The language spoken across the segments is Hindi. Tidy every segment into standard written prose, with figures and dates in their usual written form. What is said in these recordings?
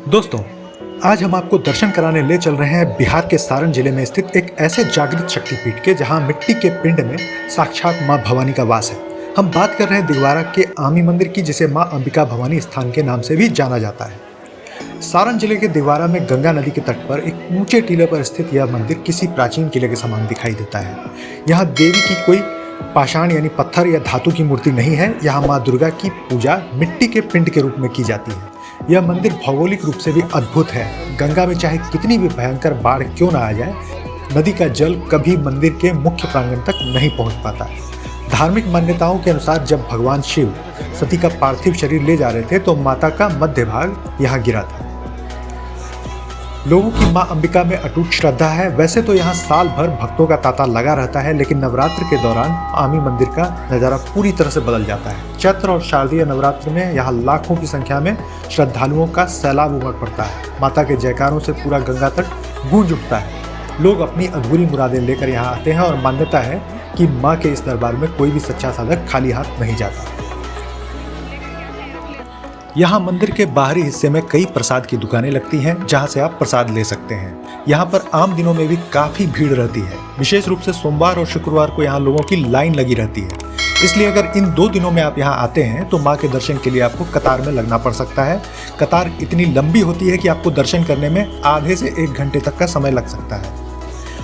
दोस्तों, आज हम आपको दर्शन कराने ले चल रहे हैं बिहार के सारण जिले में स्थित एक ऐसे जागृत शक्तिपीठ के जहां मिट्टी के पिंड में साक्षात मां भवानी का वास है। हम बात कर रहे हैं दिगवारा के आमी मंदिर की, जिसे मां अंबिका भवानी स्थान के नाम से भी जाना जाता है। सारण जिले के दिगवारा में गंगा नदी के तट पर एक ऊंचे टीले पर स्थित यह मंदिर किसी प्राचीन किले के समान दिखाई देता है। यहाँ देवी की कोई पाषाण यानी पत्थर या धातु की मूर्ति नहीं है। यहाँ माँ दुर्गा की पूजा मिट्टी के पिंड के रूप में की जाती है। यह मंदिर भौगोलिक रूप से भी अद्भुत है। गंगा में चाहे कितनी भी भयंकर बाढ़ क्यों ना आ जाए, नदी का जल कभी मंदिर के मुख्य प्रांगण तक नहीं पहुंच पाता। धार्मिक मान्यताओं के अनुसार जब भगवान शिव सती का पार्थिव शरीर ले जा रहे थे तो माता का मध्य भाग यहाँ गिरा था। लोगों की मां अंबिका में अटूट श्रद्धा है। वैसे तो यहाँ साल भर भक्तों का तांता लगा रहता है, लेकिन नवरात्र के दौरान आमी मंदिर का नज़ारा पूरी तरह से बदल जाता है। चैत्र और शारदीय नवरात्र में यहाँ लाखों की संख्या में श्रद्धालुओं का सैलाब उमड़ पड़ता है। माता के जयकारों से पूरा गंगा तट गूंज उठता है। लोग अपनी अधूरी मुरादें लेकर यहाँ आते हैं और मान्यता है कि माँ के इस दरबार में कोई भी सच्चा साधक खाली हाथ नहीं जाता। यहाँ मंदिर के बाहरी हिस्से में कई प्रसाद की दुकानें लगती हैं, जहाँ से आप प्रसाद ले सकते हैं। यहाँ पर आम दिनों में भी काफ़ी भीड़ रहती है। विशेष रूप से सोमवार और शुक्रवार को यहाँ लोगों की लाइन लगी रहती है। इसलिए अगर इन 2 दिनों में आप यहाँ आते हैं तो माँ के दर्शन के लिए आपको कतार में लगना पड़ सकता है। कतार इतनी लंबी होती है कि आपको दर्शन करने में आधे से 1 घंटे तक का समय लग सकता है।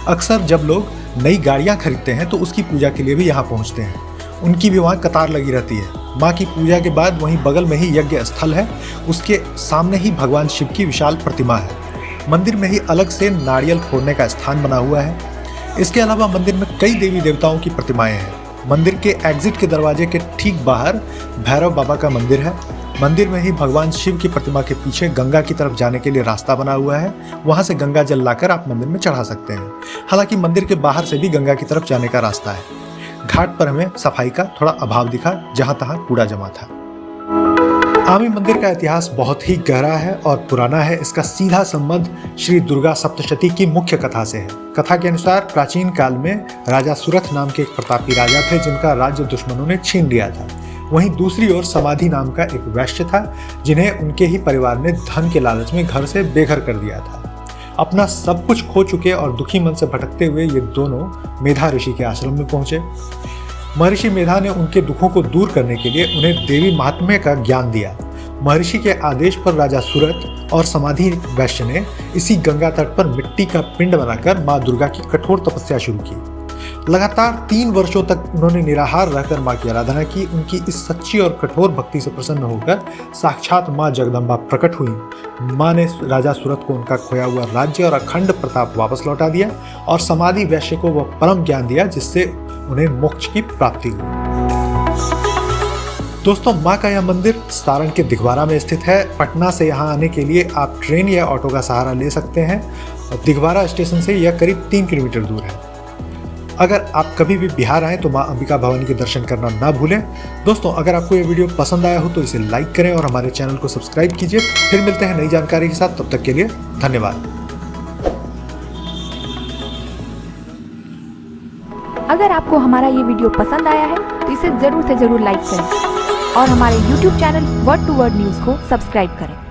अक्सर जब लोग नई गाड़ियाँ खरीदते हैं तो उसकी पूजा के लिए भी यहाँ पहुँचते हैं। उनकी भी वहाँ कतार लगी रहती है। माँ की पूजा के बाद वहीं बगल में ही यज्ञ स्थल है। उसके सामने ही भगवान शिव की विशाल प्रतिमा है। मंदिर में ही अलग से नारियल फोड़ने का स्थान बना हुआ है। इसके अलावा मंदिर में कई देवी देवताओं की प्रतिमाएं हैं। मंदिर के एग्जिट के दरवाजे के ठीक बाहर भैरव बाबा का मंदिर है। मंदिर में ही भगवान शिव की प्रतिमा के पीछे गंगा की तरफ जाने के लिए रास्ता बना हुआ है। वहाँ से गंगा जल लाकर आप मंदिर में चढ़ा सकते हैं। हालांकि मंदिर के बाहर से भी गंगा की तरफ जाने का रास्ता है। घाट पर हमें सफाई का थोड़ा अभाव दिखा, जहां तहां कूड़ा जमा था। आमी मंदिर का इतिहास बहुत ही गहरा है और पुराना है। इसका सीधा संबंध श्री दुर्गा सप्तशती की मुख्य कथा से है। कथा के अनुसार प्राचीन काल में राजा सुरथ नाम के एक प्रतापी राजा थे, जिनका राज्य दुश्मनों ने छीन लिया था। वहीं दूसरी ओर समाधि नाम का एक वैश्य था, जिन्हें उनके ही परिवार ने धन के लालच में घर से बेघर कर दिया था। अपना सब कुछ खो चुके और दुखी मन से भटकते हुए ये दोनों मेधा ऋषि के आश्रम में पहुंचे। महर्षि मेधा ने उनके दुखों को दूर करने के लिए उन्हें देवी महात्म्य का ज्ञान दिया। महर्षि के आदेश पर राजा सुरथ और समाधि वैश्य ने इसी गंगा तट पर मिट्टी का पिंड बनाकर माँ दुर्गा की कठोर तपस्या शुरू की। लगातार 3 वर्षों तक उन्होंने निराहार रहकर माँ की आराधना की। उनकी इस सच्ची और कठोर भक्ति से प्रसन्न होकर साक्षात माँ जगदम्बा प्रकट हुई। माँ ने राजा सूरत को उनका खोया हुआ राज्य और अखंड प्रताप वापस लौटा दिया और समाधि वैश्य को वह परम ज्ञान दिया जिससे उन्हें मोक्ष की प्राप्ति हुई। दोस्तों, माँ का यह मंदिर सारण के दिगवारा में स्थित है। पटना से यहाँ आने के लिए आप ट्रेन या ऑटो का सहारा ले सकते हैं। दिगवारा स्टेशन से यह करीब 3 किलोमीटर दूर है। अगर आप कभी भी बिहार आएँ तो माँ अंबिका भवानी के दर्शन करना ना भूलें। दोस्तों, अगर आपको ये वीडियो पसंद आया हो तो इसे लाइक करें और हमारे चैनल को सब्सक्राइब कीजिए। फिर मिलते हैं नई जानकारी के साथ। तब तक के लिए धन्यवाद। अगर आपको हमारा ये वीडियो पसंद आया है तो इसे ज़रूर से ज़रूर लाइक करें और हमारे YouTube channel Word to Word News को सब्सक्राइब करें।